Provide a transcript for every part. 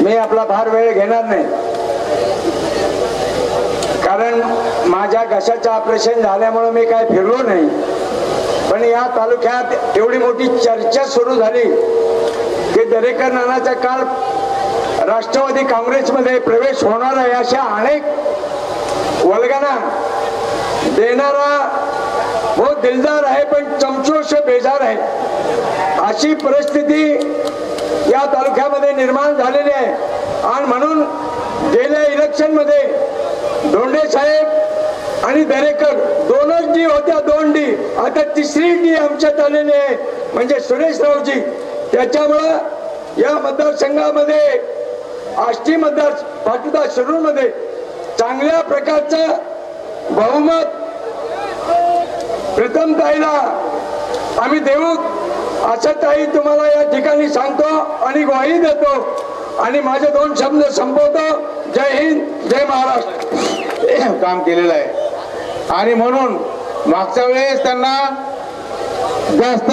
मी आपला फार वेळ घेणार नाही, कारण माझ्या घशाचं ऑपरेशन झाल्यामुळे मी काय फिरलो नाही. पण या तालुक्यात एवढी मोठी चर्चा सुरू झाली की दरेकर नानाचा काळ राष्ट्रवादी काँग्रेसमध्ये प्रवेश होणार आहे, अशा अनेक वल्गना देणारा बहुत दिलदार आहे पण चमचो से बेजार आहे, अशी परिस्थिती या तालुक्यामध्ये निर्माण झालेली आहे. आणि म्हणून गेल्या इलेक्शन मध्ये धोंडे साहेब आणि दरेकर दोनच डी होत्या, 2 डी, आता तिसरी डी आमच्यात आलेली आहे म्हणजे सुरेश रावजी. त्याच्यामुळं या मतदारसंघामध्ये आष्टी मतदार पाटोदा शिरूर मध्ये चांगल्या प्रकारचं बहुमत प्रीतम ताईला आम्ही देऊ असं ताई तुम्हाला या ठिकाणी सांगतो आणि ग्वाही देतो आणि माझे 2 शब्द संपवतो. जय हिंद, जय महाराष्ट्र. काम केलेलं आहे आणि म्हणून मागच्या वेळेस त्यांना जास्त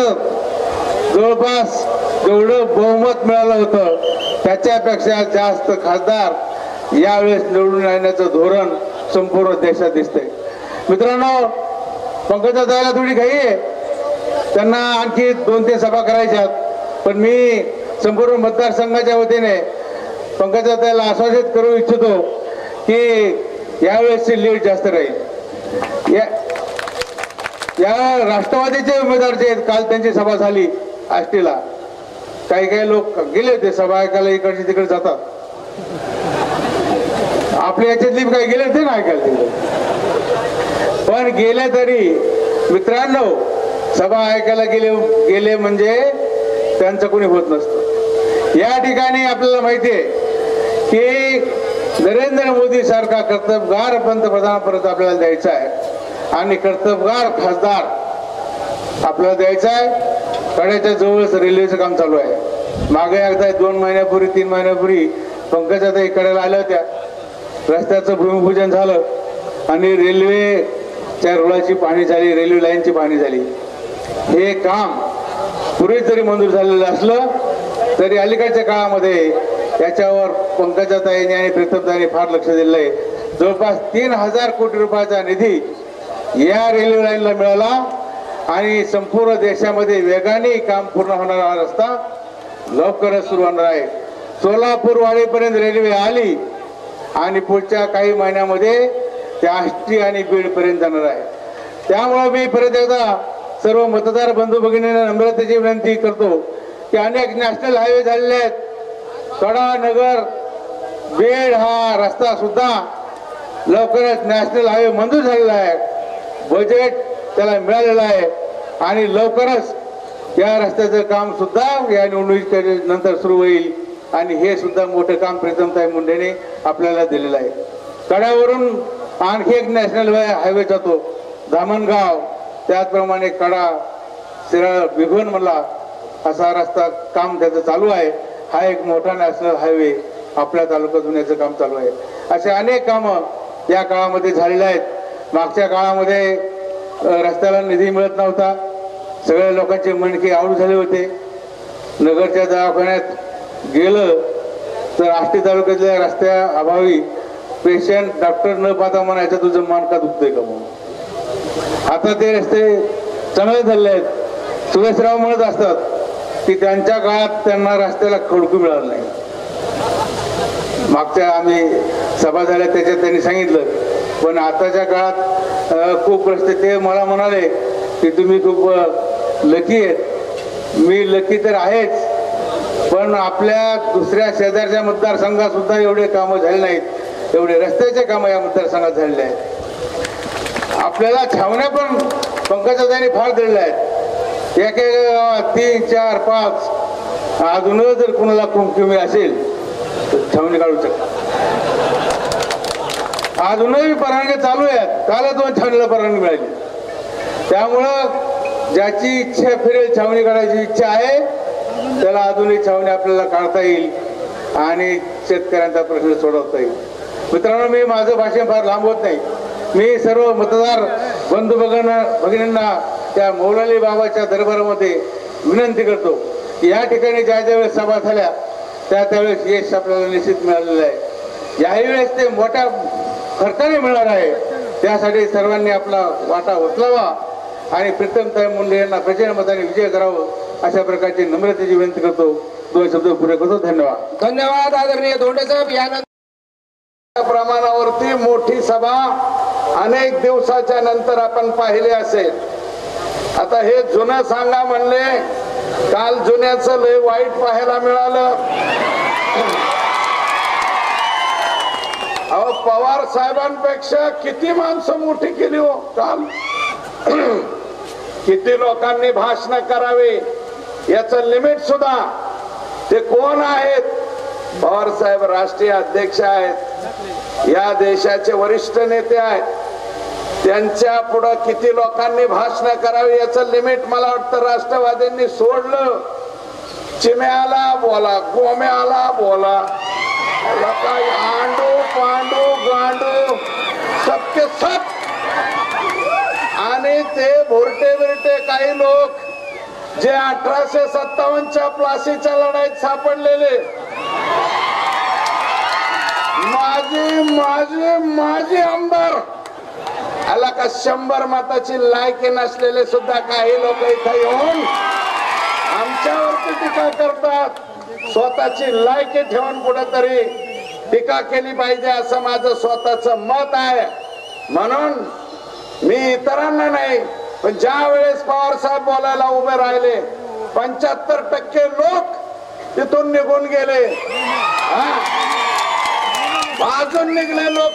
जवळपास जेवढं बहुमत मिळालं होतं त्याच्यापेक्षा जास्त खासदार यावेळेस निवडून येण्याचं धोरण संपूर्ण देशात दिसतंय. मित्रांनो, पंकजाताईला थोडी घाई आहे, त्यांना आणखी 2-3 सभा करायच्यात, पण मी संपूर्ण मतदारसंघाच्या वतीने पंकजाताईला आश्वासित करू इच्छितो की यावेळेसची लीड जास्त राहील. या राष्ट्रवादीचे उमेदवार जे आहेत, काल त्यांची सभा झाली आष्टीला, काही लोक गेले होते सभा ऐकायला, इकडचे तिकडे जातात. आपल्या याच्यातली काही गेले होते ना ऐकायला तिकडे, पण गेले तरी मित्रांनो सभा ऐकायला गेले म्हणजे त्यांचं कोणी होत नसतं. या ठिकाणी आपल्याला माहिती आहे की नरेंद्र मोदी सारखा कर्तबगार पंतप्रधान परत आपल्याला द्यायचा आहे आणि कर्तबगार खासदार आपल्याला द्यायचा आहे. कड्याच्या जवळच रेल्वेचं काम चालू आहे. मागे एकदा 2 महिन्यापूर्वी 3 महिन्यापूर्वी पंकजाताई कड्याला आल्या होत्या, रस्त्याचं भूमिपूजन झालं आणि रेल्वेच्या रुळाची पाहणी झाली, रेल्वे लाईनची पाहणी झाली. हे काम पूर्वी जरी मंजूर झालेलं असलं तरी अलीकडच्या काळामध्ये याच्यावर पंकजाताईंनी आणि प्रीतमताईंनी फार लक्ष दिलं आहे. जवळपास 3000 कोटी रुपयाचा निधी या रेल्वे लाईनला मिळाला आणि संपूर्ण देशामध्ये वेगाने काम पूर्ण होणारा हा रस्ता लवकरच सुरू होणार आहे. सोलापूर वाडीपर्यंत रेल्वे आली आणि पुढच्या काही महिन्यामध्ये त्या आष्टी आणि बीड पर्यंत जाणार आहे. त्यामुळे मी परत एकदा सर्व मतदार बंधू भगिनींना नम्रतेची विनंती करतो की अनेक नॅशनल हायवे झालेले आहेत. कडा नगर बीड हा रस्ता सुद्धा लवकरच नॅशनल हायवे मंजूर झालेला आहे, बजेट त्याला मिळालेलं आहे आणि लवकरच या रस्त्याचं काम सुद्धा या निवडणुकीनंतर सुरू होईल आणि हे सुद्धा मोठं काम प्रीतमताई मुंडेने आपल्याला दिलेलं आहे. कड्यावरून आणखी एक नॅशनल हायवे जातो धामणगाव, त्याचप्रमाणे कडा शिराळ भिगवण मला असा रस्ता काम त्याचं चालू आहे. हा एक मोठा नॅशनल हायवे आपल्या तालुक्यात होण्याचं काम चालू आहे. असे अनेक कामं या काळामध्ये झालेले आहेत. मागच्या काळामध्ये रस्त्याला निधी मिळत नव्हता, सगळ्या लोकांचे मनके आऊट झाले होते. नगरच्या दवाखान्यात गेलं तर आष्टी तालुक्यातल्या रस्त्या अभावी पेशंट डॉक्टर न पाहता म्हणायचं तुझं मान का दुखतंय का म्हणून. आता ते रस्ते चांगले झाले आहेत. सुरेशराव म्हणत असतात की त्यांच्या काळात त्यांना रस्त्याला खडकू मिळालं नाही. मागच्या आम्ही सभा झाल्या त्याच्यात त्यांनी सांगितलं, पण आताच्या काळात खूप रस्ते, ते मला म्हणाले की तुम्ही खूप लकी आहेत. मी लकी तर आहेच, पण आपल्या दुसऱ्या शेजारच्या मतदारसंघात सुद्धा एवढे कामं झाले नाहीत, एवढे रस्त्याचे कामं या मतदारसंघात झालेले आहेत. आपल्याला छावण्या पण पंकजाताईंनी फार दिलेल्या आहेत. एक 3, 4, 5 अजूनच जर कुणाला कुमकुमी असेल तर छावणी काढू शकता. अजूनही परवानगी चालू आहेत. कालच 2 छावणीला परवानगी मिळाली. त्यामुळं ज्याची इच्छा फिरेल छावणी काढायची इच्छा आहे त्याला अजूनही छावणी आपल्याला काढता येईल आणि शेतकऱ्यांचा प्रश्न सोडवता येईल. मित्रांनो, मी माझं भाषण फार लांब होत नाही. मी सर्व मतदार बंधू भगिनींना त्या मौलाली बाबाच्या दरबारामध्ये विनंती करतो की या ठिकाणी ज्या ज्या वेळेस सभा झाल्या त्यावेळेस यश आपल्याला निश्चित मिळालेलं आहे. याही वेळेस ते मोठ्या खर्चाने मिळणार आहे. त्यासाठी सर्वांनी आपला वाटा उचलावा आणि प्रीतमताई मुंडे यांना प्रचंड मताने विजय करावं अशा प्रकारची नम्रतेची विनंती करतो. 2 शब्द पुरे करतो. धन्यवाद. धन्यवाद आदरणीय धोंडे साहेब. यानंतर प्रमाणावरती मोठी सभा अनेक दिवसाच्या नंतर आपण पाहिले असेल. आता हे जुनं सांगा म्हणले, काल जुन्याचं लय वाईट पाहायला मिळालं. अहो, पवार साहेबांपेक्षा किती माणसं मोठी केली हो काल. किती लोकांनी भाषण करावे याचं लिमिट सुद्धा. ते कोण आहेत? पवार साहेब राष्ट्रीय अध्यक्ष आहेत, या देशाचे वरिष्ठ नेते आहेत. त्यांच्या पुढे किती लोकांनी भाषण करावी याचं लिमिट मला वाटतं राष्ट्रवादींनी सोडलं. चिम्याला बोला, गोम्याला बोला, आंडू पांडू गांडू सबके सब. आणि ते भोरटे बिरटे काही लोक जे 1857च्या प्लासीच्या लढाईत सापडलेले, माझे आमदार आला का 100 मताची लायकी नसलेले सुद्धा काही लोक इथं येऊन आमच्यावरती टीका करतात. स्वतःची लायकी ठेवून कुठेतरी टीका केली पाहिजे असं माझं स्वतःच मत आहे. म्हणून मी इतरांना नाही, पण ज्या वेळेस पवार साहेब बोलायला उभे राहिले 75% लोक तिथून निघून गेले. बाजून निघले लोक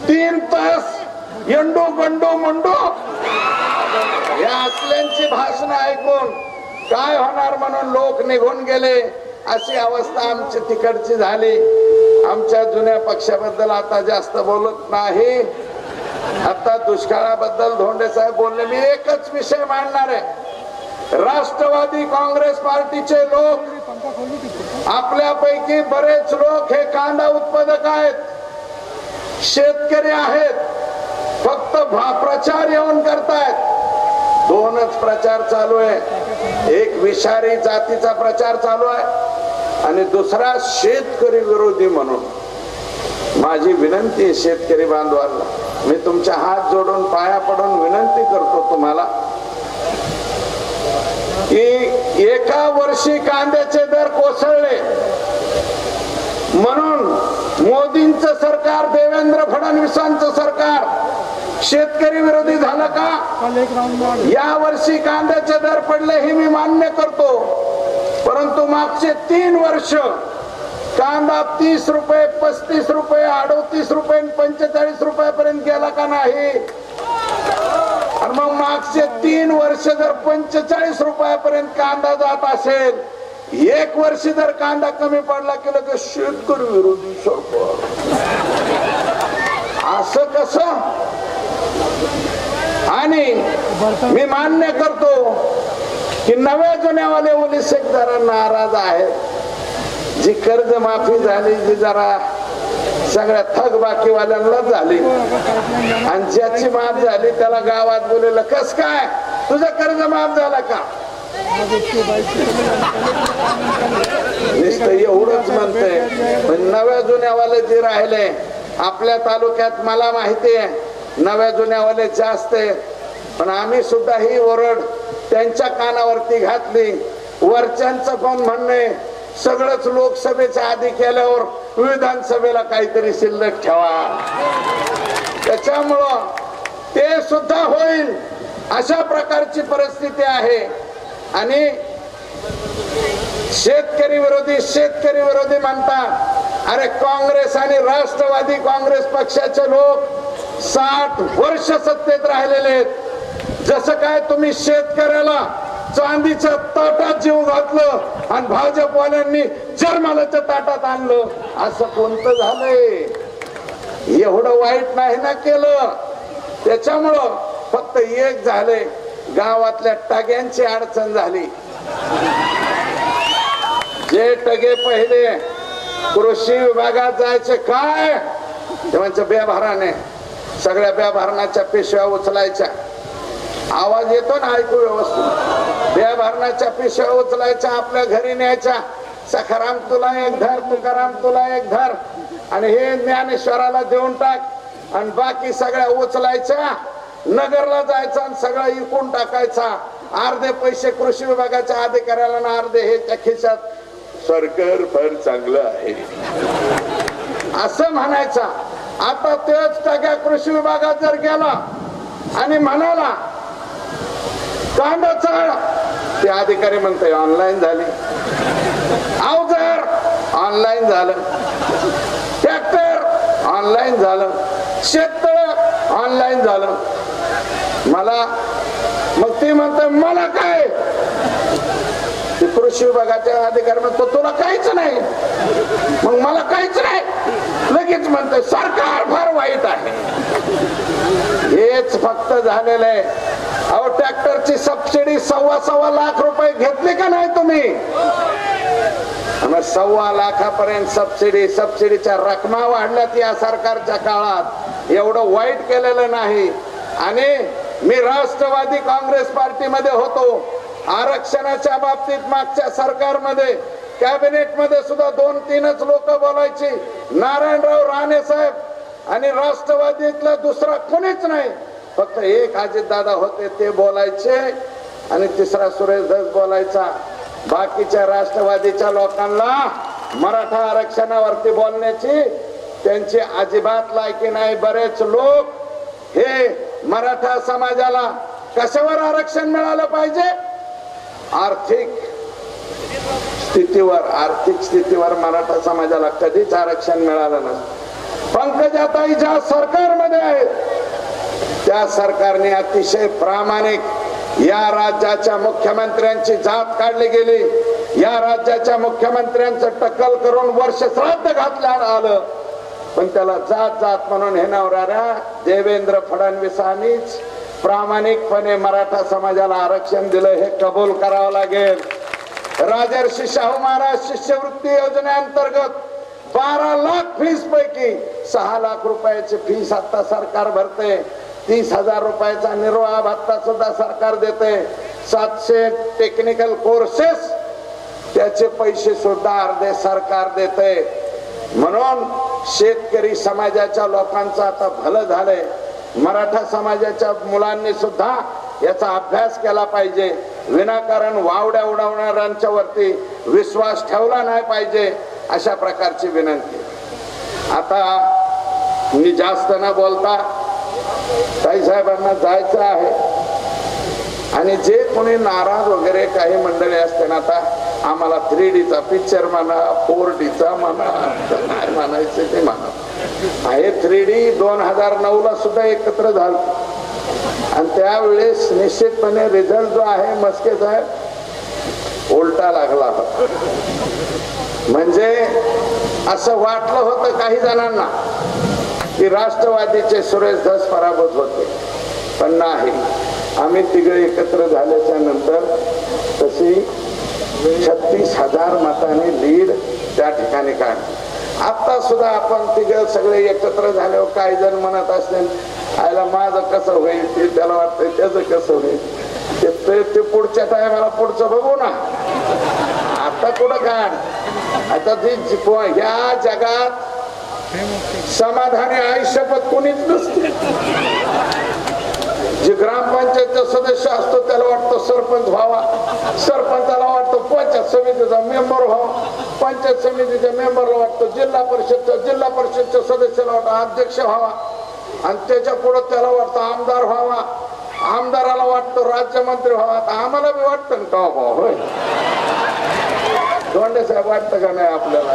3 तास यंडू गंडू मंडू या असल्यांची भाषणं ऐकून काय होणार म्हणून लोक निघून गेले. अशी अवस्था आमची तिकडची झाली. आमच्या जुन्या पक्षाबद्दल आता जास्त बोलत नाही. आता दुष्काळाबद्दल धोंडे साहेब बोलले. मी एकच विषय मांडणार आहे. राष्ट्रवादी काँग्रेस पार्टीचे लोक, आपल्यापैकी बरेच लोक हे कांदा उत्पादक आहेत, शेतकरी आहेत, फक्त प्रचार येऊन करतायत. 2च प्रचार चालू आहे. एक विषारी जातीचा प्रचार चालू आहे आणि दुसरा शेतकरी विरोधी म्हणून. माझी विनंती आहे शेतकरी बांधवांना, मी तुमच्या हात जोडून पाया पडून विनंती करतो तुम्हाला की एका वर्षी कांद्याचे दर कोसळले म्हणून मोदींचं सरकार, देवेंद्र फडणवीसांचं सरकार शेतकरी विरोधी झालं का? या वर्षी कांद्याचे दर पडले हे मी मान्य करतो, परंतु मागचे 3 वर्ष कांदा 30 रुपये, 35 रुपये, 38 रुपये, 45 रुपयापर्यंत गेला का नाही? आणि मग मागचे 3 वर्ष जर 45 रुपयापर्यंत कांदा जात असेल, 1 वर्ष जर कांदा कमी पडला की लगेच शेतकरी विरोधी सरकार, असं कसं? आणि मी मान्य करतो की नव्या जुन्यावाले ओलीसेक जरा नाराज आहेत. जी कर्ज माफी झाली, जी जरा सगळ्या थकबाकीवाल्यांना झाली आणि ज्याची माफ झाली त्याला गावात बोलवलं, कस काय तुझं कर्ज माफ झाला का? नुसतं एवढंच म्हणतंय. पण नव्या जुन्यावाले जे राहिले आपल्या तालुक्यात मला माहिती आहे नव्या जुन्यावाले जास्त आहे, पण आम्ही सुद्धा ही ओरड त्यांच्या कानावरती घातली. वरच्यांचं पण म्हणणे सगळंच लोकसभेच्या आधी केल्यावर विधानसभेला काहीतरी शिल्लक ठेवा, त्याच्यामुळं ते सुद्धा होईल अशा प्रकारची परिस्थिती आहे. आणि शेतकरी विरोधी म्हणतात. अरे काँग्रेस आणि राष्ट्रवादी काँग्रेस पक्षाचे लोक 60 वर्ष सत्तेत राहिलेले आहेत. जसं काय तुम्ही शेतकऱ्याला चांदीच्या ताटात जीव घातलं आणि भाजपवाल्यांनी जरमालाच्या ताटात आणलं, असं कोणतं झालंय? एवढं वाईट नाही ना केलं. त्याच्यामुळं फक्त एक झाले, गावातल्या टग्यांची अडचण झाली. जे टगे पहिले कृषी विभागात जायचे काय तेव्हाच्या बेभाराने सगळ्या बेभारणाच्या पिशव्या उचलायच्या. आवाज येतो ना ऐकू व्यवस्थित? बेभारणाच्या पिशव्या उचलायच्या, आपल्या घरी न्यायच्या सखाराम तुला एक धर, तुकाराम तुला एक धर, आणि हे ज्ञानेश्वराला देऊन टाक, आणि बाकी सगळ्या उचलायच्या, नगरला जायचा आणि सगळा इकून टाकायचा. अर्धे पैसे कृषी विभागाच्या अधिकाऱ्याला ना अर्धे हे त्या खिशात. सरकार फार चांगलं आहे असं म्हणायचा. आता तेच टाक्या कृषी विभागात जर गेला आणि म्हणाला कांदा चाळ, ते अधिकारी म्हणते ऑनलाईन झाली, अवजार ऑनलाईन झालं, ट्रॅक्टर ऑनलाईन झालं, शेततळ ऑनलाईन झालं. मला मग ती म्हणते मला काय, कृषी विभागाच्या अधिकारी म्हणतो तुला काहीच नाही, मग मला काहीच नाही, लगेच म्हणते सरकार फार वाईट आहे. हेच फक्त झालेलं आहे. अहो ट्रॅक्टरची सबसिडी 1.25 लाख रुपये घेतली का नाही तुम्ही? 1.25 लाखापर्यंत सबसिडीच्या रकमा वाढल्यात या सरकारच्या काळात. एवढं वाईट केलेलं नाही. आणि मी राष्ट्रवादी काँग्रेस पार्टीमध्ये होतो. आरक्षणाच्या बाबतीत मागच्या सरकारमध्ये कॅबिनेट मध्ये सुद्धा 2-3च लोक बोलायची, नारायणराव राणे साहेब आणि राष्ट्रवादीतला दुसरा कोणीच नाही, फक्त एक अजितदादा होते ते बोलायचे आणि तिसरा सुरेश धस बोलायचा. बाकीच्या राष्ट्रवादीच्या लोकांना मराठा आरक्षणावरती बोलण्याची त्यांची अजिबात लायकी नाही. बरेच लोक हे मराठा समाजाला कशावर आरक्षण मिळालं पाहिजे? आर्थिक स्थितीवर मराठा समाजाला कधीच आरक्षण मिळालं नसतं. पंकजाताई ज्या सरकारमध्ये आहेत त्या सरकारने अतिशय प्रामाणिक या राज्याच्या मुख्यमंत्र्यांची जात काढली गेली. या राज्याच्या मुख्यमंत्र्यांचं टक्कल करून वर्ष श्राद्ध घातलं आलं, पण त्याला जात म्हणून हेणावणाऱ्या देवेंद्र फडणवीसांनीच प्रामाणिकपणे मराठा समाजाला आरक्षण दिलं, हे कबूल करावं लागेल. राजर्षी शाहू महाराज शिष्यवृत्ती योजनेअंतर्गत 12 लाख फीस पैकी 6 लाख रुपयाची फीस आता सरकार भरते. 30,000 रुपयाचा निर्वाह भत्ता सुद्धा सरकार देते. 700 टेक्निकल कोर्सेस त्याचे पैसे सुद्धा अर्धे सरकार देते. म्हणून शेतकरी समाजाच्या लोकांचं आता भलं झालंय. मराठा समाजाच्या मुलांनी सुद्धा याचा अभ्यास केला पाहिजे. विनाकारण वावड्या उडवणाऱ्यांच्या वरती विश्वास ठेवला नाही पाहिजे, अशा प्रकारची विनंती. आता मी जास्त न बोलता ताई साहेबांना जायचं आहे, आणि जे कोणी नाराज वगैरे काही मंडळी असते ना, आता आम्हाला 3Dचा पिक्चर म्हणा, 4Dचा म्हणा, काय म्हणायचं ते म्हणा. हे 3D 2009ला सुद्धा एकत्र झालं, आणि त्यावेळेस निश्चितपणे रिझल्ट जो आहे मस्के साहेब उलटा लागला होता. म्हणजे असं वाटलं होतं काही जणांना की राष्ट्रवादीचे सुरेश धस पराभूत होते, पण नाही. आम्ही तिघे एकत्र झाल्याच्या नंतर तशी 36,000 मतांनी लीड त्या ठिकाणी काढली. आता सुद्धा आपण तिघे सगळे एकत्र झाल्यावर काही जण म्हणत असतील आयला माझं कसं होईल, ते त्याला वाटतंय त्याचं कसं होईल, ते पुढच्या टायमाला पुढचं बघू ना. आता कुठं काढ, आता ती ह्या जगात समाधानी आयुष्यपत कोणीच नसते. जे ग्रामपंचायतचा सदस्य असतो त्याला वाटतं सरपंच व्हावा, सरपंचाला वाटतं पंचायत समितीचा मेंबर व्हावा, पंचायत समितीच्या मेंबरला वाटतं जिल्हा परिषदच्या सदस्याला वाटतं अध्यक्ष व्हावा, आणि त्याच्या पुढे त्याला वाटतं आमदार व्हावा, आमदाराला वाटतं राज्यमंत्री व्हावा. आम्हाला बी वाटतं का भाऊ, होय दोंडे साहेब वाटतं का नाही आपल्याला?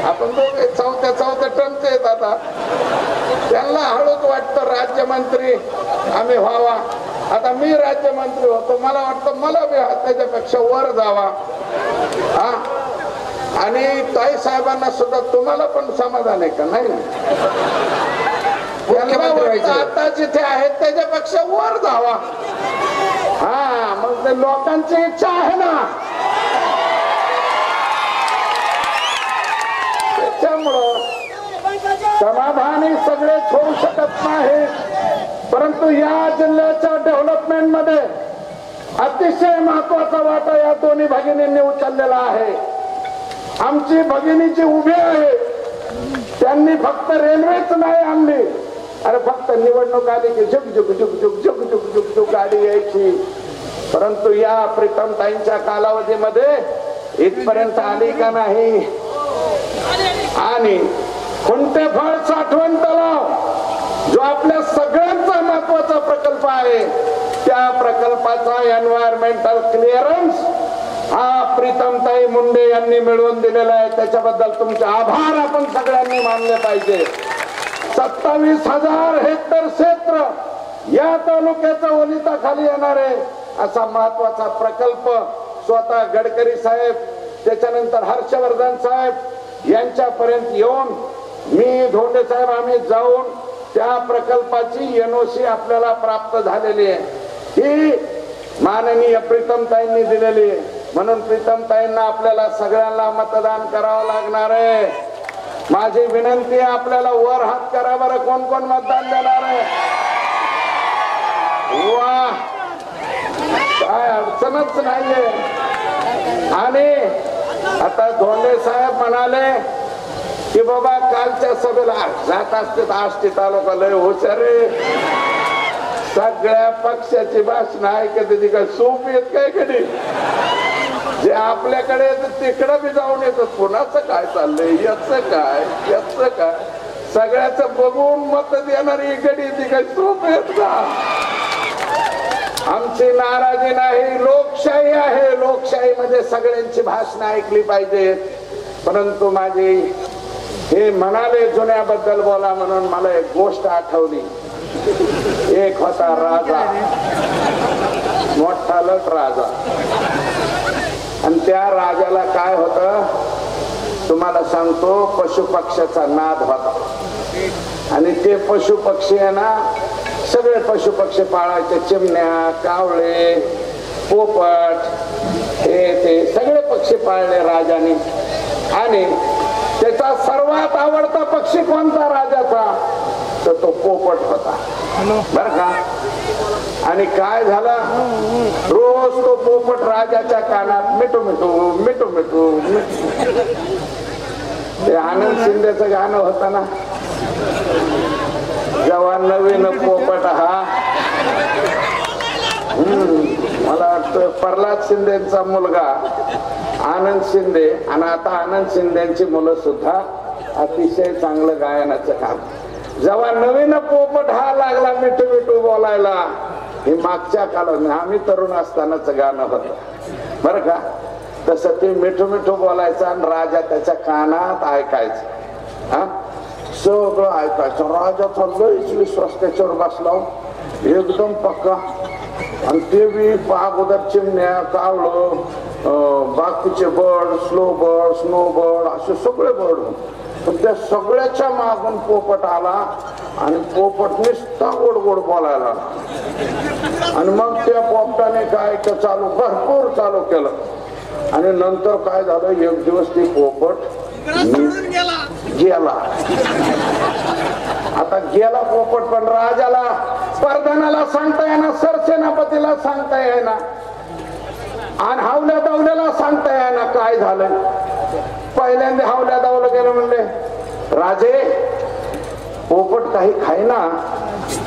आपण दोघे चौथ्या टनचे आहेत. आता त्यांना हळूच वाटतं राज्यमंत्री आम्ही व्हावा. आता मी राज्यमंत्री होतो, मला वाटतं मला बी त्याच्यापेक्षा वर जावा. हा, आणि ताई साहेबांना सुद्धा तुम्हाला पण समाधान आहे का नाही? आता जिथे आहेत त्याच्यापेक्षा वर जावा. हा, मग ते लोकांची इच्छा आहे ना, त्याच्यामुळं समाधानी सगळेच होऊ शकत नाही. परंतु या जिल्ह्याच्या डेव्हलपमेंट मध्ये अतिशय महत्वाचा वाटा या दोन्ही भगिनींनी उचललेला आहे. आमची भगिनीची उभी आहे, त्यांनी फक्त रेल्वेच नाही आणली, अरे फक्त निवडणूक आली की झुक झुक झुक झुक झुक झुक झुक झुक गाडी यायची. परंतु या प्रीतमताईंच्या कालावधीमध्ये इथपर्यंत आली का नाही. आणि खुंटेफळ साठवण तलाव जो आपल्या सगळ्यांचा महत्वाचा प्रकल्प आहे, त्या प्रकल्पाचा एन्व्हायरमेंटल क्लिअरन्स हा प्रीतमताई मुंडे यांनी मिळवून दिलेला आहे. त्याच्याबद्दल तुमचे आभार आपण सगळ्यांनी मानले पाहिजे. 27,000 हेक्टर क्षेत्र या तालुक्याचा ओलिताखाली येणार आहे असा महत्वाचा प्रकल्प स्वतः गडकरी साहेब, त्याच्यानंतर हर्षवर्धन साहेब यांच्यापर्यंत येऊन मी, धोंडे साहेब आम्ही जाऊन त्या प्रकल्पाची NOC आपल्याला प्राप्त झालेली आहे. ही माननीय प्रीतमताईंनी दिलेली आहे. म्हणून प्रीतमताईंना आपल्याला सगळ्यांना मतदान करावं लागणार आहे. माझी विनंती आहे आपल्याला वर हात करा बरं, कोण कोण मतदान देणार आहे. वा, काय अडचणच नाहीये. आणि आता धोंडे साहेब म्हणाले की बाबा कालच्या सभेला जात असते आष्टी तालुका लय हुशारे, सगळ्या पक्षाची भाषण ऐकत ती काय सोप येत काय कधी, जे आपल्याकडे तिकडं बी जाऊन येतात. कोणाचं काय चाललंय, याच काय सगळ्याच बघून मत देणारी गडी ती काय सोप येत का. आमची नाराजी नाही, लोकशाही आहे. लोकशाहीमध्ये सगळ्यांची भाषण ऐकली पाहिजेत. परंतु माझी हे म्हणाले जुन्याबद्दल बोला म्हणून मला एक गोष्ट आठवली. एक होता राजा, मोठा लट राजा, आणि त्या राजाला काय होतं तुम्हाला सांगतो, पशुपक्ष्याचा नाद होता. आणि ते पशुपक्षी आहे ना, सगळे पशुपक्षी पाळायचे, चिमण्या, कावळे, पोपट, हे ते सगळे पक्षी पाळले राजाने. आणि त्याचा सर्वात आवडता पक्षी कोणता राजाचा, तर तो पोपट होता बर का. आणि काय झालं, रोज तो पोपट राजाच्या कानात मिठू मिठू मिठू मिठू. ते आनंद शिंदेचं गाणं होतं ना, जेव्हा नवीन पोपट हा, मला वाटतं प्रल्हाद शिंदेचा मुलगा आनंद शिंदे, आणि आता आनंद शिंदेची मुलं सुद्धा अतिशय चांगलं गायनाचं काम. जेव्हा नवीन पोपट हा लागला मिठू मिठू बोलायला, हे मागच्या काळात आम्ही तरुण असतानाच गाणं होतं बरं का. तसं ते मिठू मिठू बोलायचं आणि राजा त्याच्या कानात ऐकायचं. हा, सगळं ऐकायचं. राजाचा लयच विश्वास त्याच्यावर बसला एकदम पक्का. आणि ते बी अगोदर चिमण्या, कावळं, बाकीचे bird, slow bird, snow bird, असे सगळे बर्ड. पण त्या सगळ्याच्या मागून पोपट आला आणि पोपट नुसता गोड गोड बोलायला. आणि मग त्या पोपटाने काय भरपूर चालू केलं. आणि नंतर काय झालं, एक दिवस ते पोपट गेला. आता गेला पोपट, पण राजाला, प्रधानाला सांगता येईना, सरसेनापतीला सांगता येईना, आणि हावल्या दावल्याला सांगता येईना काय झालं. पहिल्यांदा हावल्या दावलं गेलं, म्हणले राजे पोपट काही खाईना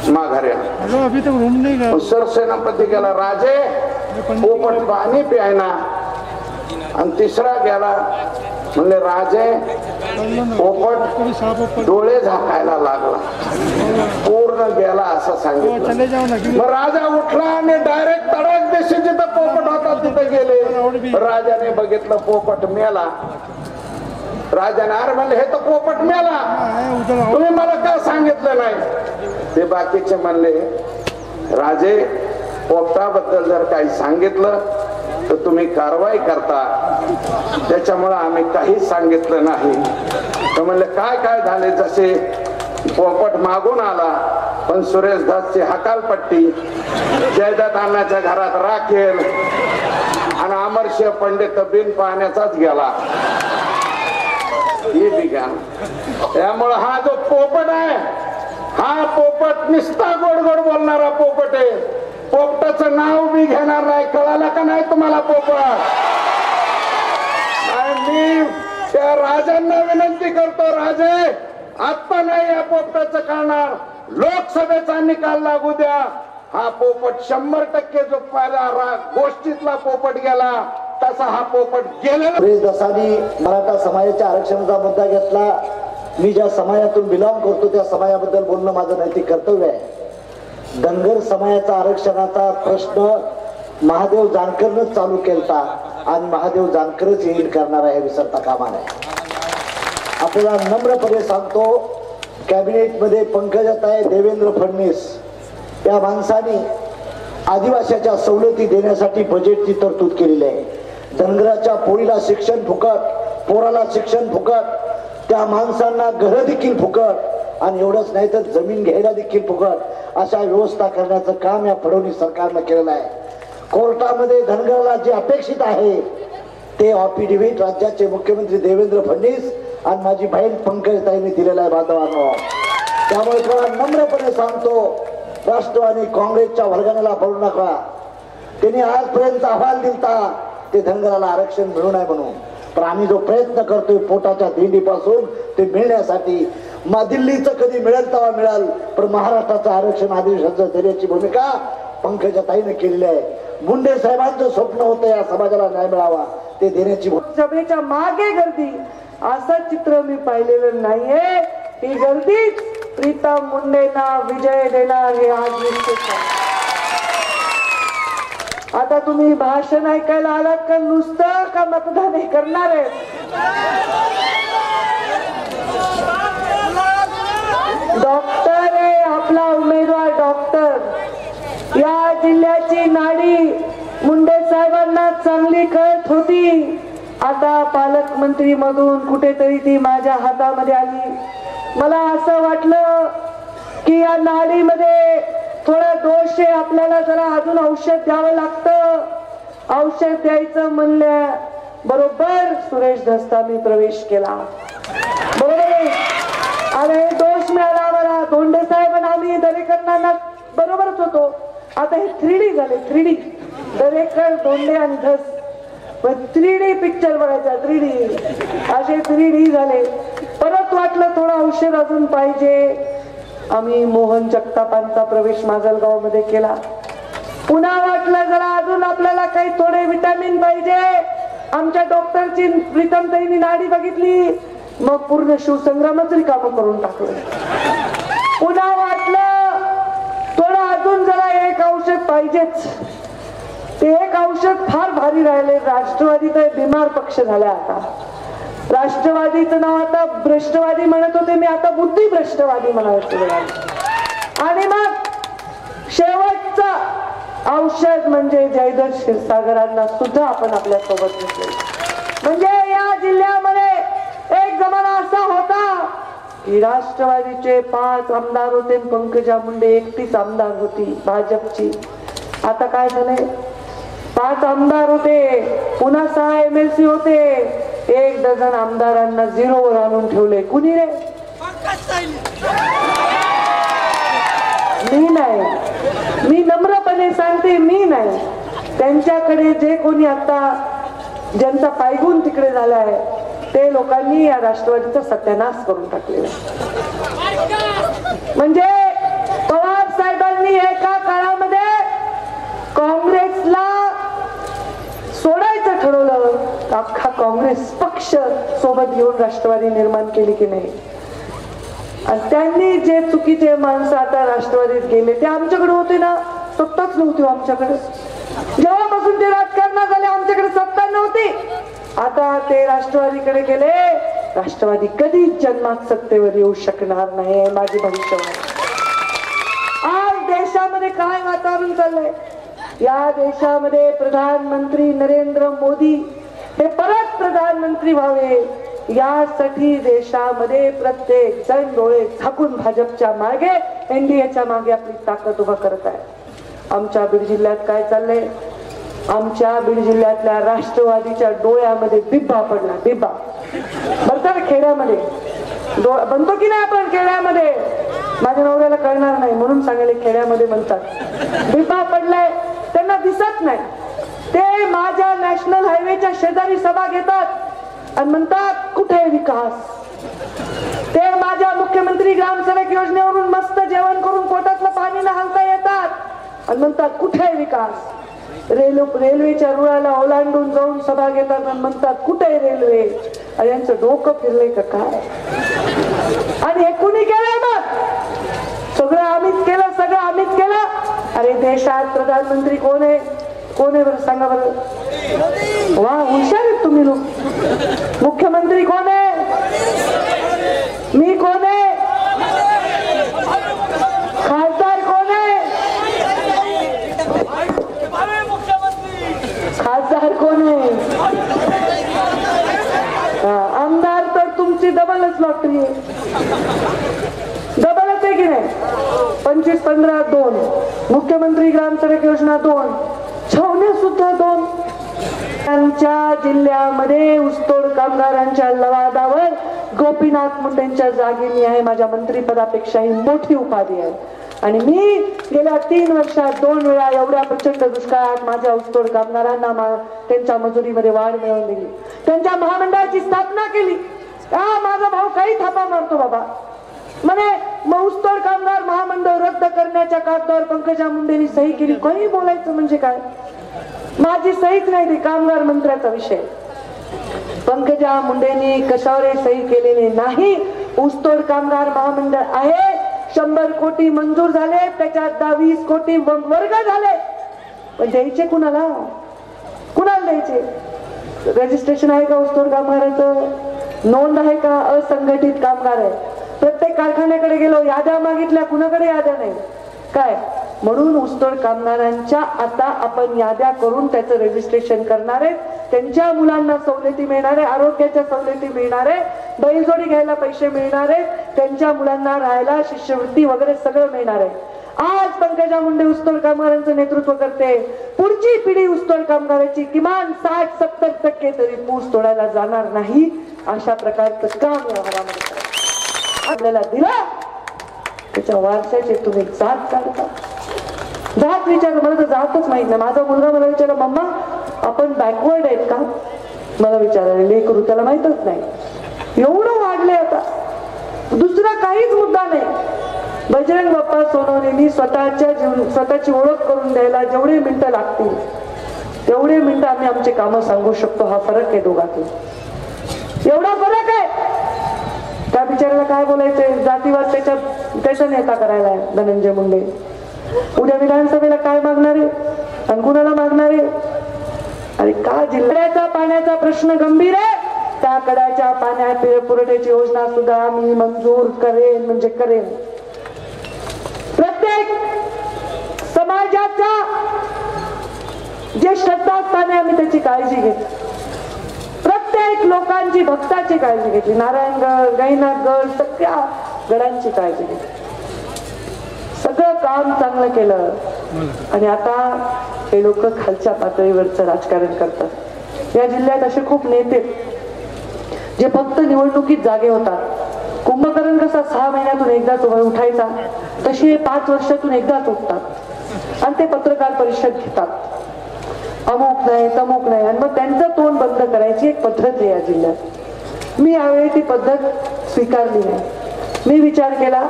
माघाऱ्या. सरसेनापती गेला, राजे पोपट पाणी प्यायना. आणि तिसरा गेला, म्हणले राजे पोपट डोळे झाकायला लागला. पूर्ण गेला असं सांगितलं. मग राजा उठला आणि डायरेक्ट तडाक देशी जिथं पोपट होता तिथे गेले. राजाने बघितलं पोपट मेला. राजाने अरे म्हणले हे तर पोपट मेला, तुम्ही मला का सांगितलं नाही. ते बाकीचे म्हणले राजे पोपटाबद्दल जर काही सांगितलं तर तुम्ही कारवाई करता, त्याच्यामुळे आम्ही काही सांगितलं नाही. तर म्हणले काय काय झाले. जसे पोपट मागून आला, पण सुरेश दासची हकालपट्टी, जयदत्त अण्णाच्या घरात राखेल, आणि अमरसिंह पंडित बिन पाहण्याचाच गेला. हे बिघान. त्यामुळे हा जो पोपट आहे, हा पोपट निस्ता गोड गोड बोलणारा पोपट आहे. पोपटाचं नाव बी घेणार नाही. कळालं का नाही तुम्हाला पोपट? आणि मी त्या राजांना विनंती करतो, राजे आता नाही या पोपटाचं करणार. लोकसभेचा निकाल लागू द्या. हा पोपट 100% जो पहिला गोष्टीतला पोपट गेला तसा हा पोपट गेलेला. सुरेश दसानी मराठा समाजाच्या आरक्षणाचा मुद्दा घेतला. मी ज्या समाजातून बिलॉंग करतो त्या समाजाबद्दल बोलणं माझं नैतिक कर्तव्य आहे. धनगर समाजाचा आरक्षणाचा प्रश्न महादेव जानकरनंच चालू केलता आणि महादेव जानकरच येईल करणार आहे, विसरता कामा नये. आपल्याला नम्रपणे सांगतो, कॅबिनेटमध्ये पंकजाताई देवेंद्र फडणवीस या माणसाने आदिवासीच्या सवलती देण्यासाठी बजेटची तरतूद केलेली आहे. धनगराच्या पोरीला शिक्षण फुकट, पोराला शिक्षण फुकट, त्या माणसांना घर देखील फुकट आणि एवढंच नाही तर जमीन घ्यायला देखील फुकट अशा व्यवस्था करण्याचं काम या फडणवीस सरकारनं केलेलं आहे. कोर्टामध्ये धनगराला जे अपेक्षित आहे ते ऑफिडेव्हिट राज्याचे मुख्यमंत्री देवेंद्र फडणवीस आणि माझी बहीण पंकजताईंनी दिलेला आहे बांधवांनो. त्यामुळे थोडा नम्रपणे सांगतो, राष्ट्रवादी काँग्रेसच्या वर्गाला पडू नका. त्यांनी आजपर्यंत अहवाल दिलता ते धनगराला आरक्षण मिळू नये म्हणून, पण आम्ही जो प्रयत्न करतोय पोटाच्या दिंडीपासून ते मिळण्यासाठी, दिल्लीचं कधी मिळेल तेव्हा मिळेल, पण महाराष्ट्राचं आरक्षण आदिवासींचं देण्याची भूमिका पंकजाताईने केलेली आहे. मुंडे साहेबांचं स्वप्न होतं या समाजाला न्याय मिळावा, ते देण्याची. सभेच्या मागे गर्दी असं चित्र मी पाहिलेलं नाहीये. ही गर्दीच प्रीतम मुंडेंना विजय देणार हे आज निश्चित आहे. आता तुम्ही भाषण ऐकायला आलात का नुसतं का मतदान हे करणार आहे? डॉक्टर आहे आपला उमेदवार. डॉक्टर या जिल्ह्याची नाडी मुंडे साहेबांना चांगली कळत होती. आता पालकमंत्री मधून कुठेतरी ती माझ्या हातामध्ये आली. मला असं वाटलं की या नाडीमध्ये थोडा दोष आहे, आपल्याला जरा अजून औषध द्यावं लागतं. औषध द्यायचं म्हणल्या बरोबर सुरेश धस्तानी प्रवेश केला. बरोबर आणि दोष मिळाला मला. धोंडे साहेब आणि आम्ही दरेकरांना बरोबरच होतो. आता हे 3D झाले. 3D दरेकर, धोंडे आणि धस 3D पिक्चर बघायचा. 3D असे 3D झाले. परत वाटलं थोडं औषध अजून पाहिजे. आम्ही मोहन जगतापांचा प्रवेश माजलगाव मध्ये केला. पुन्हा वाटलं जरा अजून आपल्याला काही थोडे विटामिन पाहिजे. आमच्या डॉक्टरची प्रीतमताईंनी नाडी बघितली, मग पूर्ण शिवसंग्रामच रिकामं करून टाकलं. पुन्हा वाटलं थोडं अजून जरा एक औषध पाहिजेच. ते एक औषध फार भारी राहिले. राष्ट्रवादी तर बिमार पक्ष झाला. आता राष्ट्रवादीचं नाव आता भ्रष्टवादी म्हणत होते मी, आता बुद्धी भ्रष्टवादी म्हणायचं. आणि मग शेवटचं औषध म्हणजे जयदत्त क्षीरसागरांना सुद्धा आपण आपल्या सोबत घेतले. म्हणजे या जिल्ह्यामध्ये एक जमाना असा होता की राष्ट्रवादीचे 5 आमदार होते, पंकजा मुंडे एकटीच आमदार होती भाजपची. आता काय झालंय? 5 आमदार होते, पुन्हा 6 MLC होते. 1 डझन आमदारांना 0 वर आणून ठेवले. कुणी रे? मी नाही. मी नम्रपणे सांगते, मी नाही. त्यांच्याकडे जे कोणी आता ज्यांचा पायगुण तिकडे झालाय ते लोकांनी या राष्ट्रवादीचा सत्यानाश करून टाकलेला. म्हणजे पवार साहेबांनी एका काळामध्ये काँग्रेसला सोडायचं ठरवलं, अख्खा काँग्रेस पक्ष सोबत घेऊन राष्ट्रवादी निर्माण केली की नाही. आणि त्यांनी जे चुकीचे माणसं आता राष्ट्रवादीत गेले ते आमच्याकडे होते ना, सत्ताच नव्हती आमच्याकडे. जेव्हापासून ते राजकारणात आले आमच्याकडे सत्ता नव्हती. आता ते राष्ट्रवादीकडे गेले. राष्ट्रवादी कधीच जन्मात सत्तेवर येऊ शकणार नाही, माझी भविष्यवाणी. आज देशामध्ये काय वातावरण चाललंय? या देशामध्ये प्रधानमंत्री नरेंद्र मोदी हे परत प्रधानमंत्री व्हावे यासाठी देशामध्ये प्रत्येक जण डोळे झाकून भाजपच्या मागे, NDAच्या मागे आपली ताकद उभा करत आहे. आमच्या बीड जिल्ह्यात काय चाललंय? आमच्या बीड जिल्ह्यातल्या राष्ट्रवादीच्या डोळ्यामध्ये बिब्बा पडला. बिब्बा बनतो खेड्यामध्ये, बनतो की नाही आपण खेड्यामध्ये? माझ्या नवऱ्याला कळणार नाही म्हणून सांगले खेड्यामध्ये म्हणतात बिपा पडलाय त्यांना दिसत नाही. ते माझ्या नॅशनल हायवेच्या शेजारी सभा घेतात आणि म्हणतात कुठे विकास. ते माझ्या मुख्यमंत्री ग्रामसडक योजनेवरून मस्त जेवण करून पोटातलं पाणी न हलता येतात आणि म्हणतात कुठे विकास. रेल्वेच्या रुळाला ओलांडून जाऊन सभा घेतात आणि म्हणतात कुठे रेल्वे. अरे यांचं डोकं फिरलंय का काय. आणि हे कुणी केलंय मग सगळं आम्हीच केलं सगळं आम्हीच केलं. अरे देशात प्रधानमंत्री कोण आहे कोण आहे बरं सांगा बरं. वा हुशार आहेत तुम्ही लोक. मुख्यमंत्री कोण आहे मी कोण आहे. खासदार कोण आहे खासदार कोण आहे. आमदार तर तुमची डबलच लॉटरी आहे. डबलच आहे की नाही. 25-15 2 मुख्यमंत्री ग्रामसडक योजना 2 छावण्या सुद्धा 2. त्यांच्या जिल्ह्यामध्ये ऊसतोड कामगारांच्या लवादावर गोपीनाथ मुंडेंच्या जागी मी आहे. माझ्या मंत्रिपदापेक्षाही मोठी उपाधी आहे. आणि मी गेल्या 3 वर्षात 2 वेळा एवढ्या प्रचंड दुष्काळात माझ्या ऊसतोड कामगारांना त्यांच्या मजुरीमध्ये वाढ मिळवून दिली. त्यांच्या महामंडळाची स्थापना केली. माझा भाऊ काही थापा मारतो बाबा म्हणे ऊसतोड कामगार महामंडळ रद्द करण्याच्या कागदावर पंकजा मुंडेंनी सही केली. काही बोलायचं म्हणजे काय. माझी सहीच नाही ती कामगार मंत्र्याचा विषय. पंकजा मुंडेंनी कशावर सही केलेली नाही. ऊसतोड कामगार महामंडळ आहे. 100 कोटी मंजूर झाले त्याच्यात 20 कोटी वर्ग झाले. पण द्यायचे कुणाला कुणाला द्यायचे. रजिस्ट्रेशन आहे का ऊसतोड कामगाराचं. नोंद आहे का. असंघटित कामगार आहे. प्रत्येक कारखान्याकडे गेलो याद्या मागितल्या कुणाकडे याद्या नाही काय. म्हणून ऊसतोड कामगारांच्या आता आपण याद्या करून त्याचं रजिस्ट्रेशन करणार आहे. त्यांच्या मुलांना सवलती मिळणार आहे. आरोग्याच्या सवलती मिळणार आहे. बैलजोडी घ्यायला पैसे मिळणार आहेत. त्यांच्या मुलांना राहायला शिष्यवृत्ती वगैरे सगळं मिळणार आहे. आज पंकजा मुंडे ऊसतोड कामगारांचं नेतृत्व करते. पुढची पिढी ऊसतोड कामगाराची किमान 60-70% तरी ऊस तोडायला जाणार नाही. अशा प्रकारचं काम या घरामध्ये आपल्याला दिला. त्याच्या वारशाचे तुम्ही जात काढता. जात विचार मला तर जातच माहित नाही. माझा मुलगा मला विचारला मम्मा आपण बॅकवर्ड आहेत का. मला विचारायला लेकरू त्याला माहितच नाही. एवढं वाढलंय आता. दुसरा काहीच मुद्दा नाही. बजरंग बाप्पा सोनवणेंनी स्वतःची ओळख करून द्यायला जेवढे मिनिटं लागतील तेवढे मिनिटं आम्ही आमचे कामं सांगू शकतो. हा फरक आहे दोघांतील. एवढा फरक आहे. त्या बिचाराला काय बोलायचंय. जातीवाद त्याचा नेता करायला आहे धनंजय मुंडे. उद्या विधानसभेला काय मागणार आहे आणि कुणाला मागणार आहे. अरे का जिल्ह्याचा पाण्याचा प्रश्न गंभीर आहे. त्या कड्याच्या पाण्या पुरवठ्याची योजना सुद्धा मी मंजूर करेन म्हणजे करेन. प्रत्येक समाजाचा जे श्रद्धास्थान आहे आम्ही त्याची काळजी घेतली. प्रत्येक लोकांची भक्ताची काळजी घेतली. नारायणगड गैनाथगड सगळ्या गडांची काळजी घेतली. सगळं काम चांगलं केलं. आणि आता हे लोक खालच्या पातळीवरचं राजकारण करतात. या जिल्ह्यात असे खूप नेते जे फक्त निवडणुकीत जागे होतात. कुंभकर्ण कसा 6 महिन्यातून एकदाच उठायचा तसे 5 वर्षातून एकदाच उठतात आणि ते पत्रकार परिषद घेतात. अमुक नाही तमुक नाही आणि मग त्यांचं तोंड बंद करायची एक पद्धत आहे या जिल्ह्यात. मी यावेळी ती पद्धत स्वीकारली नाही. मी विचार केला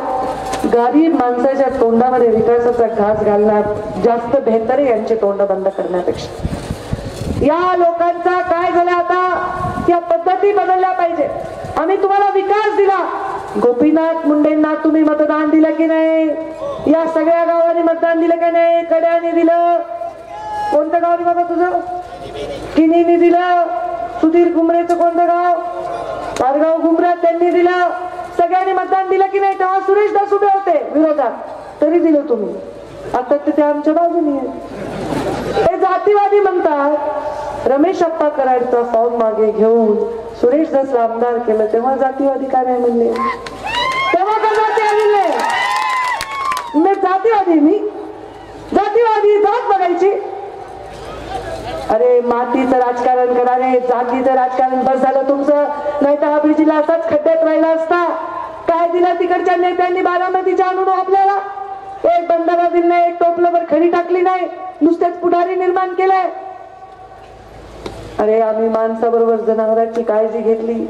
गरीब माणसाच्या तोंडामध्ये विकासाचा घास घालणार जास्त बेहतर आहे यांचे तोंड बंद करण्यापेक्षा. या लोकांचा काय झालं आता या पद्धती बदलल्या पाहिजे. आम्ही तुम्हाला विकास दिला. गोपीनाथ मुंडेंना तुम्ही मतदान दिलं की नाही. या सगळ्या गावांनी मतदान दिलं की नाही. कड्याने दिलं. कोणतं गाव बाबा तुझं. किनीने दिलं. सुधीर कुंभरेचं कोणतं गाव. पारगाव गुमरा त्यांनी दिलं. सगळ्यांनी मतदान दिलं की नाही. तेव्हा सुरेश दास उभे होते विरोधात तरी दिलं तुम्ही. आता ते आमच्या बाजूनी आहे. ते जातीवादी म्हणतात. रमेश अप्पा कराडचा फॉर्म मागे घेऊन सुरेश दासला आमदार केलं तेव्हा जातीवादी काय नाही म्हणले. तेव्हा का जातीवादी मी जातीवादी मी जातीवादी जात बघायची. अरे मातीचं राजकारण करा रे. जातीचं राजकारण बस झालं तुमचं. नाही तर हा बीड जिल्हा असाच खड्ड्यात राहिला असता. काय दिलं तिकडच्या नेत्यांनी बारामतीच्या आणून आपल्याला. आपल्यावर खडी टाकली नाही, नुसतेच पुढारी निर्माण केलाय. अरे आम्ही माणसाबरोबर जनावरांची काळजी घेतली,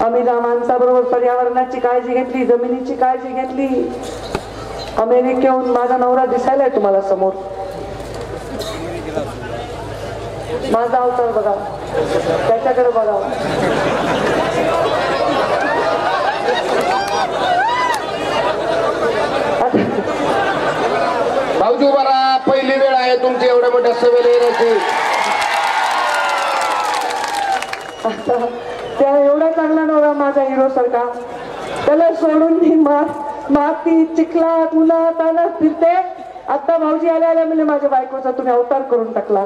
आम्ही माणसाबरोबर पर्यावरणाची काळजी घेतली, जमिनीची काळजी घेतली. अमेरिकेहून माझा नवरा दिसायलाय तुम्हाला समोर. माझा अवतार बघा, त्याच्याकडे बघा. भाऊजी उभा राहा, पहिली वेळ आहे तुमची एवढ्या मोठ्या सभेला येण्याची. त्या एवढा चांगला नवरा माझा हिरो सारखा, त्याला सोडून मी माती चिखलात उन्हात आणत फिरते. आता भाऊजी आल्या आल्या म्हणजे माझ्या बायकोचा तुम्ही अवतार करून टाकला.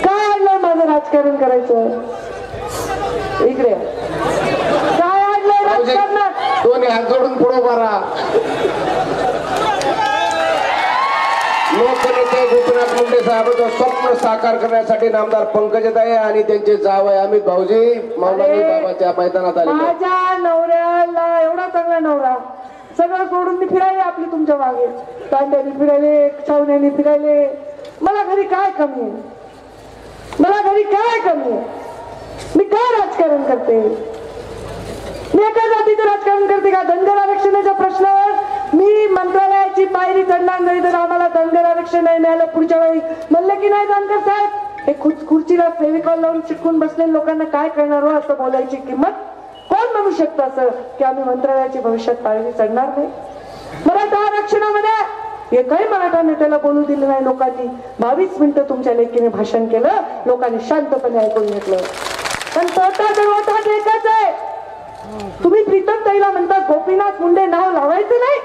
काय आणलं माझं राजकारण करायचं इकडे? काय आणलंय राजकारणात? दोन्ही हात जोडून पुढे उभा राहा. लोकनेते गोपीनाथ मुंडे साहेबांचं स्वप्न साकार करण्यासाठी नामदार पंकजताई आणि त्यांचे जावई अमित भाऊजी मौलानी बाबाच्या मैदानात आले. माझ्या नवऱ्याला एवढा चांगला नवरा, सगळं सोडून मी फिरायले आपली तुमच्या मागे, कांद्याने फिरायले, छावण्याने फिरायले. मला घरी काय कमी आहे? मला घरी काय कमी आहे? मी काय राजकारण करते? मी एका जातीचं राजकारण करते का? धनगर आरक्षणाच्या प्रश्नावर मी मंत्रालयाची पायरी चढणार नाही तर आम्हाला धनगर आरक्षण नाही मिळालं पुढच्या वेळी म्हणलं की नाही जानकर साहेब? हे खुर्चीला फेविकॉल लावून चिटकून बसलेल्या लोकांना काय करणार हो असं बोलायची किंमत कोण म्हणू शकतं असं की आम्ही मंत्रालयाची भविष्यात पायरी चढणार नाही? मराठा आरक्षणामध्ये एकही मराठा नेत्याला बोलू दिलं नाही लोकांनी. 22 मिनिटं तुमच्या लेकीने भाषण केलं, लोकांनी शांतपणे ऐकून घेतलं. पण तोटा एकच आहे. तुम्ही प्रीतम ताईला म्हणता गोपीनाथ मुंडे नाव लावायचं नाही,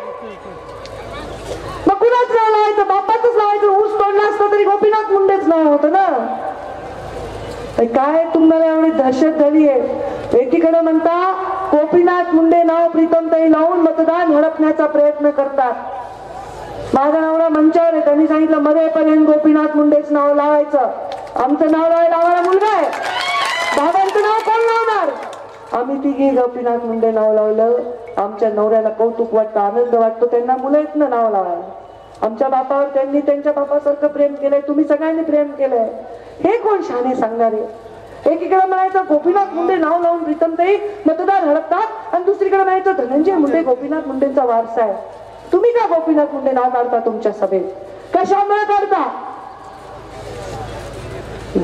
मग कुणाच नाव लावायचं? बापाचंच लावायचं. ऊस तोडला असतं तरी गोपीनाथ मुंडेच नाव होतं ना. काय तुम्हाला एवढी दहशत झाली आहे? एकीकडे म्हणता गोपीनाथ मुंडे नाव प्रीतम ताई लावून मतदान हडपण्याचा प्रयत्न करतात. माझा नवरा मंचावर आहे, त्यांनी सांगितलं मरेपर्यंत गोपीनाथ मुंडेच नाव लावायचं. आमचं नाव लावायला आम्हाला मुलगा आहे, बाबांचं नाव कोण लावणार? आम्ही तिघी गोपीनाथ मुंडे नाव लावलं. आमच्या नवऱ्याला कौतुक वाटतं, आनंद वाटतो. त्यांना मुलं आहेत ना नाव लावायला. आमच्या बापावर त्यांनी त्यांच्या बापासारखं प्रेम केलंय, तुम्ही सगळ्यांनी प्रेम केलंय. हे कोण शहाणे सांगणारे? एकीकडे म्हणायचं गोपीनाथ मुंडे नाव लावून प्रीतमताई मतदार हडपतात आणि दुसरीकडे म्हणायचं धनंजय मुंडे गोपीनाथ मुंडेंचा वारसा आहे. तुम्ही का गोपीनाथ मुंडे नाव काढता तुमच्या सभेत? कशामुळे काढता?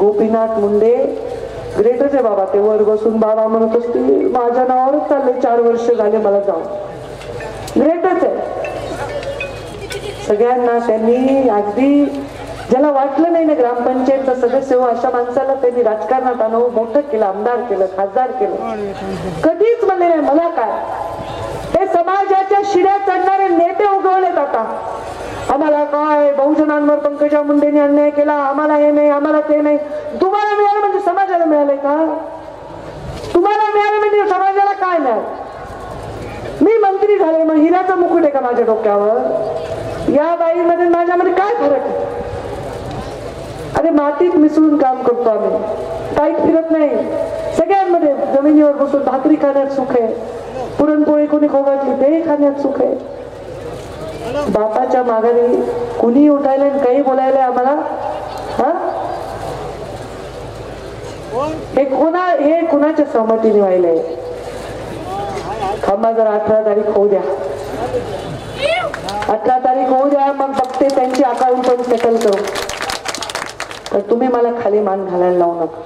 गोपीनाथ मुंडे ग्रेटच आहे बाबा. ते वर बसून बाबा म्हणत असतील माझ्या नावावरच चालले 4 वर्ष झाले मला जाऊन. ग्रेटच आहे. सगळ्यांना त्यांनी अगदी ज्याला वाटलं नाही ना ग्रामपंचायतचा सदस्य हो अशा माणसाला त्यांनी राजकारणात आणून मोठं केलं, आमदार केलं, खासदार केलं. कधीच म्हणले नाही मला काय. हे समाजाच्या शिड्या चढणारे नेते उगवलेत आता. आम्हाला काय बहुजनांवर पंकजा मुंडेंनी अन्याय केला, आम्हाला हे नाही, आम्हाला ते नाही. तुम्हाला मिळालं म्हणजे समाजाला मिळालंय का? तुम्हाला मिळालं म्हणजे समाजाला काय मिळालं? मी मंत्री झाले मग हिऱ्याचं मुकुट आहे का माझ्या डोक्यावर? या बाईमध्ये माझ्यामध्ये काय फरक आहे? अरे मातीत मिसळून काम करतो आम्ही, टाईट फिरत नाही. सगळ्यांमध्ये जमिनीवर बसून भाकरी खाण्यात सुख आहे, पुरणपोळी कोणी खोगातली तेही खाण्यात सुख आहे. बापाच्या माघारी कुणी उठायला काही बोलायला आम्हाला? हा हे कुणाच्या सहमतीने व्हायलंय? थांबा जरा 18 तारीख होऊ द्या. 18 तारीख होऊ द्या, मग बघते त्यांची अकाउंट पण सेटल करू. तर तुम्ही मला खाली मान घालायला लावू नका.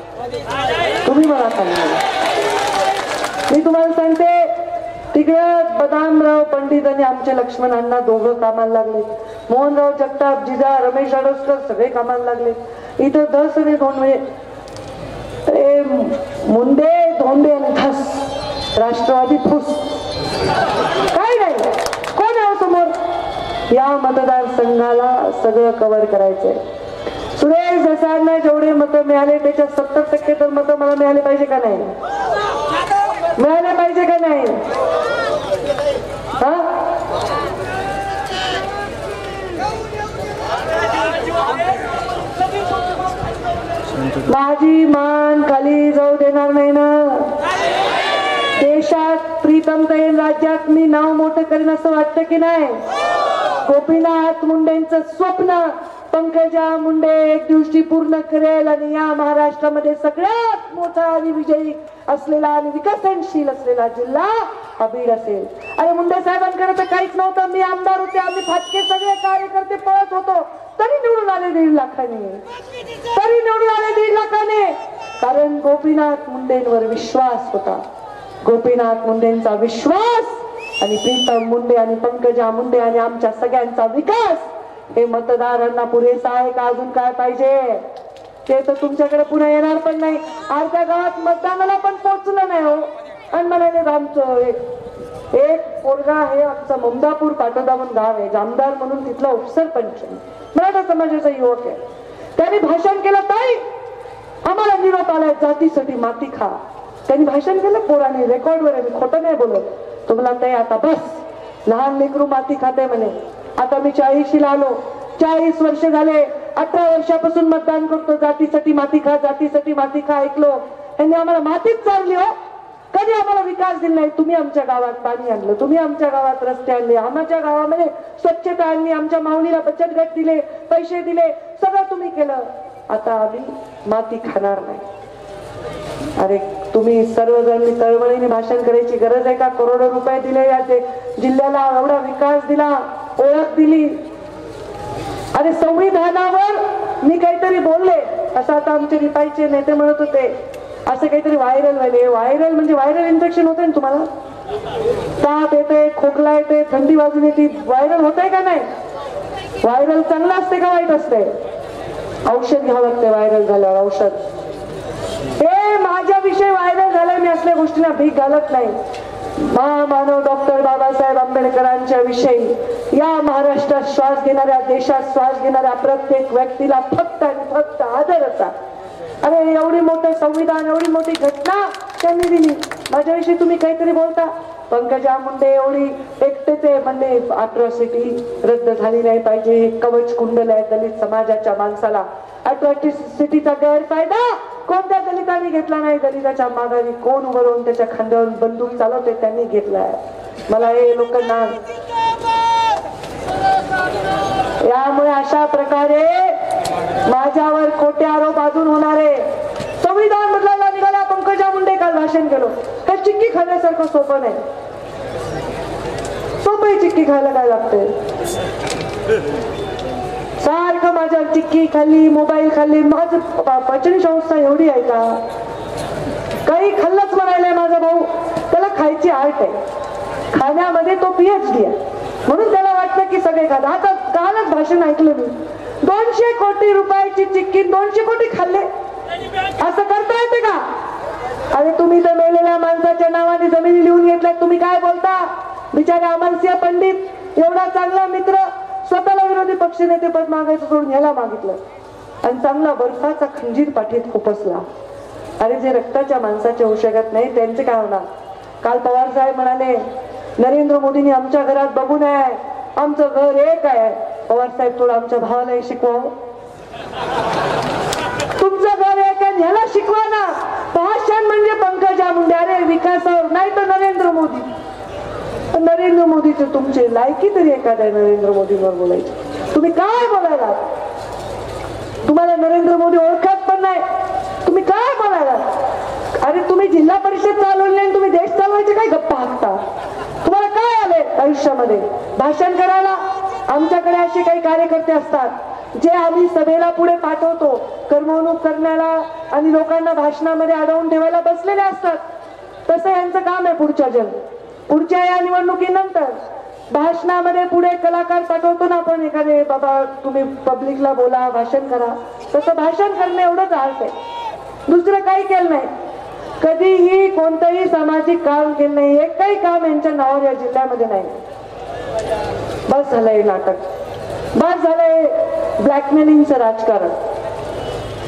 तुम्ही मला खाली मी तुम्हाला सांगते तिकडे बदामराव पंडित आणि आमचे लक्ष्मण अण्णा दोघं कामाला लागले. मोहनराव जगताप, जिजा, रमेश आडसकर सगळे कामाला लागले. इथं धस आणि धोंड म्हणजे मुंडे धोंडे आणि धस, राष्ट्रवादी फुस. काय नाही कोण आहे समोर? या मतदारसंघाला सगळं कव्हर करायचंय. सुरेश देसाईंना जेवढे मतं मिळाले त्याच्या 70% तर मतं मला मिळाले पाहिजे का नाही? मिळाले पाहिजे का नाही? हा माझी मान खाली जाऊ देणार नाही ना. देशात प्रीतमताई राज्यात मी नाव मोठं करेन असं वाटतं की नाही? गोपीनाथ मुंडेंचं स्वप्न पंकजा मुंडे एक दिवशी पूर्ण करेल आणि या महाराष्ट्रामध्ये सगळ्यात मोठा आणि विजयी असलेला आणि विकसनशील असलेला जिल्हा हा बीड असेल. आणि मुंडे साहेबांकडे तर काहीच नव्हतं. मी आमदार होते, आम्ही फाटके सगळे कार्यकर्ते पळत होतो, तरी निवडून आले 1.5 लाखाने. तरी निवडून आले 1.5 लाखाने. कारण गोपीनाथ मुंडेंवर विश्वास होता. गोपीनाथ मुंडेंचा विश्वास आणि प्रीतम मुंडे आणि पंकजा मुंडे आणि आमच्या सगळ्यांचा विकास हे मतदारांना पुरेसा आहे का? अजून काय पाहिजे? ते तर तुमच्याकडे पुन्हा येणार पण नाही. अर्ध्या गावात मतदानाला पण पोहोचलं नाही हो. आणि म्हणाले आमचं एक पोरगा हे आमचा ममदापूर पाटोदा म्हणून गाव आहे, जामदार म्हणून तिथला उपसरपंच मराठा समाजाचा युवक आहे. त्यांनी भाषण केलं, ताई आम्हाला निरोप आलाय जातीसाठी माती खा. त्यांनी भाषण केलं पोराने, रेकॉर्डवर आहे, मी खोटं नाही बोलत. तुम्हाला ताई आता बस, लहान लेकरू माती खाते म्हणे. आता मी 40शीला आलो, 40 वर्ष झाले, 18 वर्षापासून मतदान करतो. जातीसाठी माती खा, जातीसाठी माती खा ऐकलो. त्यांनी आम्हाला मातीच चालली हो. कधी आम्हाला विकास दिला नाही. तुम्ही आमच्या गावात पाणी आणलं, तुम्ही आमच्या गावात रस्ते आणले, आमच्या गावामध्ये स्वच्छता आणली, आमच्या माऊलीला बचत गट दिले, पैसे दिले, सगळं तुम्ही केलं. आता आम्ही माती खाणार नाही. अरे तुम्ही सर्वजण तळमळीने भाषण करायची गरज आहे का? करोडो रुपये दिले या जिल्ह्याला, एवढा विकास दिला, ओळख दिली. अरे संविधानावर मी काहीतरी बोलले असं आता आमचे रिपाईचे नेते म्हणत होते, असं काहीतरी व्हायरल झाले. व्हायरल म्हणजे व्हायरल इन्फेक्शन होते ना तुम्हाला? ताप येते, खोकला येते, थंडी वाजून येते, व्हायरल होत आहे का नाही? व्हायरल चांगलं असते का वाईट असते? औषध घ्यावं लागते व्हायरल झाल्यावर, औषध. हे माझ्याविषयी व्हायरल झालं, मी असल्या गोष्टींना भीक घालत नाही. महामानव डॉक्टर बाबासाहेब आंबेडकरांच्या विषयी या महाराष्ट्रात श्वास घेणाऱ्या, देशात श्वास घेणाऱ्या प्रत्येक व्यक्तीला फक्त आणि फक्त आदर होता. अरे एवढी मोठं संविधान, एवढी मोठी घटना त्यांनी दिली, माझ्याविषयी तुम्ही काहीतरी बोलता. पंकजा मुंडे एवढी एकटेच आहे म्हणणे अट्रॉसिटी रद्द झाली नाही पाहिजे, कवच कुंडल आहे दलित समाजाच्या माणसाला. अट्रॉसिटीचा गैरफायदा कोणत्या दलितांनी घेतला नाही. दलिताच्या माघारी कोण उभं राहून त्याच्या खांद्यावर बंदूक चालवते त्यांनी घेतलाय. मला हे लोकांना यामुळे अशा प्रकारे माझ्यावर खोटे आरोप अजून होणारे. संविधान बदलायला निघाला पंकजा मुंडे, काल भाषण केलं. हे चिक्की खाण्यासारखं सोपं नाही. सोपं चिक्की खायला काय लागते? सारखं माझ्यावर चिक्की खाल्ली, मोबाईल खाल्ली. माझं पचन संस्था एवढी आहे का? काही खाल्लंच म्हणायलाय माझा भाऊ, त्याला खायची आर्ट आहे, खाण्यामध्ये तो PhD आहे, म्हणून त्याला वाटतं की सगळे खात. आता कालच भाषण ऐकलं मी, 200 कोटी रुपयाची चिक्की 200 कोटी खाल्ले, असं करता येते का? अरे तुम्ही तर मेलेल्या माणसाच्या नावाने जमिनी लिहून घेतल्या, तुम्ही काय बोलता? बिचारे अमरसिंह पंडित एवढा चांगला मित्र, स्वतःला विरोधी पक्षनेते पद मागायचं सोडून ह्याला मागितलं आणि चांगला बर्फाचा खंजीर पाठीत खुपसला. अरे जे रक्ताच्या माणसाचे होऊ शकत नाही त्यांचे काय होणार? काल पवार साहेब म्हणाले नरेंद्र मोदींनी आमच्या घरात बघू नये, आमचं घर एक आहे. पवार साहेब थोडं आमच्या भावालाही शिकवा, तुमचं घर एक आहे ह्याला शिकवा ना. भाषण म्हणजे पंकजा मुंडे, अरे विकासावर नाही तर नरेंद्र मोदी. नरेंद्र मोदीचे तुमचे लायकी तरी एखाद्या नरेंद्र मोदींवर बोलायची. तुम्ही काय बोलायला? तुम्हाला नरेंद्र मोदी ओळखत पण नाही, तुम्ही काय बोलायला? अरे तुम्ही जिल्हा परिषद चालवली नाही, तुम्ही देश चालवायचे काय गप्पा हाकता? तुम्हाला काय आले आयुष्यामध्ये भाषण करायला? आमच्याकडे असे काही कार्यकर्ते असतात जे आम्ही सभेला पुढे पाठवतो, करमणूक करण्याला आणि लोकांना भाषणामध्ये अडवून ठेवायला बसलेले असतात. तसं यांचं काम आहे. पुढच्या या निवडणुकीनंतर भाषणामध्ये पुढे कलाकार पाठवतो ना आपण, एखादे बाबा तुम्ही पब्लिकला बोला, भाषण करा, तसं भाषण करणे एवढंच आर्ट आहे, दुसरं काही केलं नाही. कधीही कोणतंही सामाजिक काम केलं नाही, एकही काम यांच्या नावावर या जिल्ह्यामध्ये नाही. बस झालंय नाटक, बस झालंय ब्लॅकमेलिंगचं राजकारण,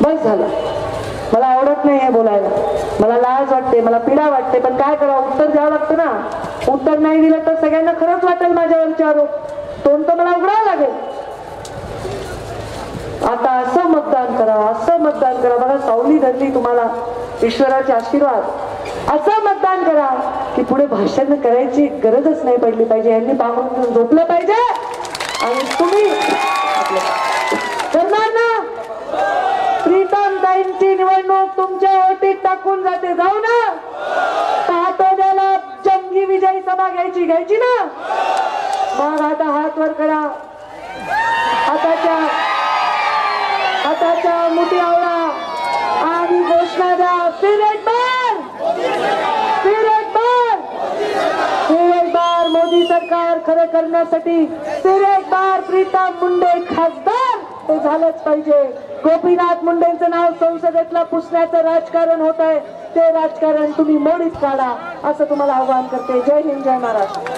बस झालं. मला आवडत नाही हे बोलायला, मला लाज वाटते, मला पीडा वाटते, पण काय करावं, उत्तर द्यावं लागतं ना. उत्तर नाही दिलं तर सगळ्यांना खरंच वाटेल माझ्यावरचे आरोप, तोंड तर मला उघडावं लागेल. आता असं मतदान करा, असं मतदान करा. बघा सावली धरली तुम्हाला, ईश्वराचे आशीर्वाद. असं मतदान करा की पुढे भाषण करायची गरजच नाही पडली पाहिजे. यांनी पाहून झोपलं पाहिजे, आणि तुम्ही करणार ना? प्रीतम ताईंची निवडणूक तुमच्या ओटीत टाकून जाते, जाऊ ना? पाटोद्याला जंगी विजयी सभा घ्यायची ना? मग आता हात वर करा, हाताच्या मुठी आवळा आणि घोषणा द्या, फिर एक बार मोदी सरकार खरं करण्यासाठी फिर एक बार प्रीतम मुंडे खासदार ते झालंच पाहिजे. गोपीनाथ मुंडेंचं नाव संसदेतला पुसण्याचं राजकारण होत आहे, ते राजकारण तुम्ही मोडीत काढा असं तुम्हाला आवाहन करते. जय हिंद, जय महाराष्ट्र.